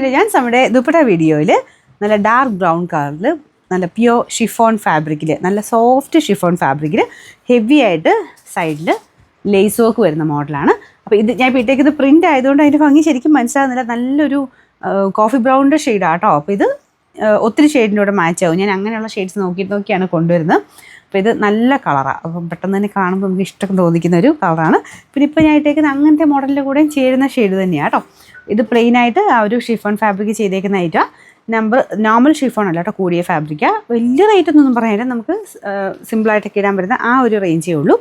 ഞാൻ നമ്മുടെ ദുപ്പട്ട വീഡിയോയിൽ നല്ല ഡാർക്ക് ബ്രൗൺ കളറിൽ നല്ല പ്യോർ ഷിഫോൺ ഫാബ്രിക്കിൽ നല്ല സോഫ്റ്റ് ഷിഫോൺ ഫാബ്രിക്കിൽ ഹെവി ആയിട്ട് സൈഡിൽ ലേസ് വർക്ക് വരുന്ന മോഡലാണ്. അപ്പോൾ ഇത് ഞാൻ ഇപ്പോൾ ഇട്ടേക്കുന്നത് പ്രിൻ്റ് ആയതുകൊണ്ട് അതിൻ്റെ ഭംഗി ശരിക്കും മനസ്സിലാകുന്നില്ല. നല്ലൊരു കോഫി ബ്രൗണിൻ്റെ ഷെയ്ഡാണ് കേട്ടോ. അപ്പോൾ ഇത് ഒത്തിരി ഷെയ്ഡിൻ്റെ കൂടെ മാച്ച് ആവും. ഞാൻ അങ്ങനെയുള്ള ഷെയ്ഡ്സ് നോക്കിയാണ് കൊണ്ടുവരുന്നത്. അപ്പോൾ ഇത് നല്ല കളറാണ്. അപ്പം പെട്ടെന്ന് തന്നെ കാണുമ്പോൾ നമുക്ക് ഇഷ്ടം തോന്നിക്കുന്ന ഒരു കളറാണ്. പിന്നെ ഇപ്പോൾ ഞാൻ ഇട്ടേക്കുന്നത് അങ്ങനത്തെ മോഡലിൻ്റെ കൂടെയും ചേരുന്ന ഷെയ്ഡ് തന്നെയാണ് കേട്ടോ. ഇത് പ്ലെയിനായിട്ട് ആ ഒരു ഷിഫോൺ ഫാബ്രിക് ചെയ്തേക്കുന്ന ഐറ്റമാണ്. നോർമൽ ഷിഫോൺ അല്ല കേട്ടോ, കൂടിയ ഫാബ്രിക്കാണ്. വലിയ റേറ്റ് ഒന്നും പറയാനില്ല, നമുക്ക് സിമ്പിളായിട്ടൊക്കെ ഇടാൻ പറ്റുന്ന ആ ഒരു റേഞ്ചേ ഉള്ളൂ.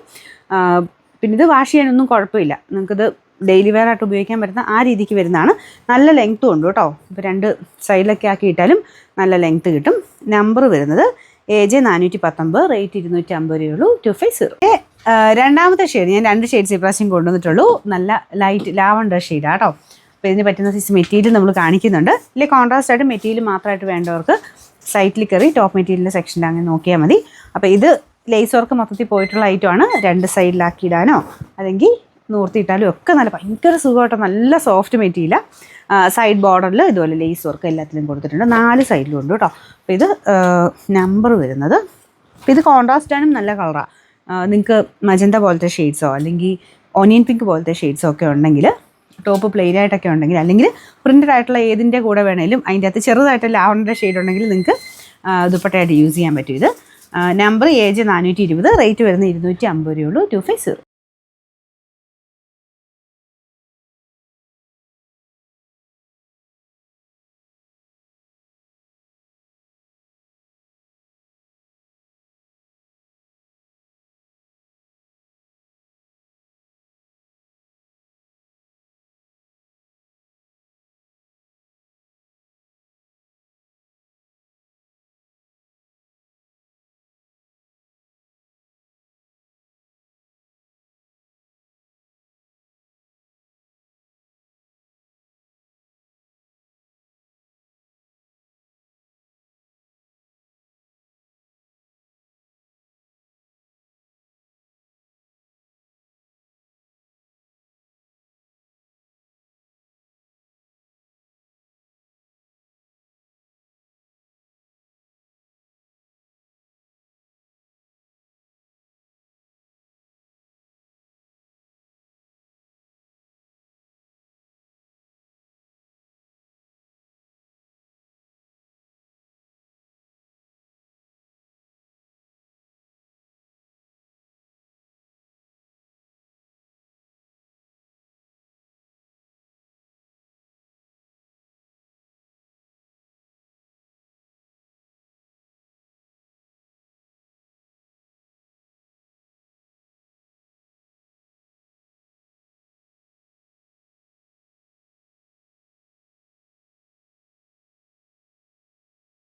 പിന്നെ ഇത് വാഷ് ചെയ്യാനൊന്നും കുഴപ്പമില്ല, നിങ്ങൾക്കിത് ഡെയിലി വെയർ ആയിട്ട് ഉപയോഗിക്കാൻ പറ്റുന്ന ആ രീതിക്ക് വരുന്നതാണ്. നല്ല ലെങ്ത്തും ഉണ്ട് കേട്ടോ. ഇപ്പോൾ രണ്ട് സൈഡിലൊക്കെ ആക്കി ഇട്ടാലും നല്ല ലെങ്ത്ത് കിട്ടും. നമ്പർ വരുന്നത് AJ 419, റേറ്റ് 250 രൂപയുള്ളൂ. 250. രണ്ടാമത്തെ ഷെയ്ഡ് ഞാൻ 2 ഷെയ്ഡ്സ് ഇപ്രാവശ്യം കൊണ്ടുവന്നിട്ടുള്ളൂ. നല്ല ലൈറ്റ് ലാവണ്ടർ ഷെയ്ഡാണ് കേട്ടോ. അപ്പോൾ ഇതിന് പറ്റുന്ന സൈസ് മെറ്റീരിയൽ നമ്മൾ കാണിക്കുന്നുണ്ട്. ഇല്ലേ കോൺട്രാസ്റ്റ് ആയിട്ട് മെറ്റീരിയൽ മാത്രമായിട്ട് വേണ്ടവർക്ക് സൈറ്റിൽ കയറി ടോപ്പ് മെറ്റീരിയലിൻ്റെ സെക്ഷനിൽ അങ്ങനെ നോക്കിയാൽ മതി. അപ്പോൾ ഇത് ലേസ് വർക്ക് മൊത്തത്തിൽ പോയിട്ടുള്ള ഐറ്റമാണ്. 2 സൈഡിലാക്കി ഇടാനോ അല്ലെങ്കിൽ നൂർത്തിയിട്ടാലും ഒക്കെ നല്ല ഭയങ്കര സുഖമായിട്ടോ. നല്ല സോഫ്റ്റ് മെറ്റീരിയലാണ്. സൈഡ് ബോർഡറിൽ ഇതുപോലെ ലേസ് വർക്ക് എല്ലാത്തിലും കൊടുത്തിട്ടുണ്ട്. 4 സൈഡിലും ഉണ്ട് കേട്ടോ. അപ്പോൾ ഇത് നമ്പർ വരുന്നത്. അപ്പോൾ ഇത് കോൺട്രാസ്റ്റാനും നല്ല കളറാണ്. നിങ്ങൾക്ക് മജന്ത പോലത്തെ ഷെയ്ഡ്സോ അല്ലെങ്കിൽ ഓനിയൻ പിങ്ക് പോലത്തെ ഷെയ്ഡ്സോ ഒക്കെ ഉണ്ടെങ്കിൽ, ടോപ്പ് പ്ലെയിൻ ആയിട്ടൊക്കെ ഉണ്ടെങ്കിൽ, അല്ലെങ്കിൽ പ്രിൻ്റഡ് ആയിട്ടുള്ള ഏതിൻ്റെ കൂടെ വേണമെങ്കിലും അതിൻ്റെ അകത്ത് ചെറുതായിട്ട് ലാവണ്ടർ ഷെയ്ഡ് ഉണ്ടെങ്കിൽ നിങ്ങൾക്ക് ദുപ്പട്ടയായിട്ട് യൂസ് ചെയ്യാൻ പറ്റും. ഇത് നമ്പർ AJ 420, റേറ്റ് വരുന്നത് 250 രൂപയുള്ളൂ. 250.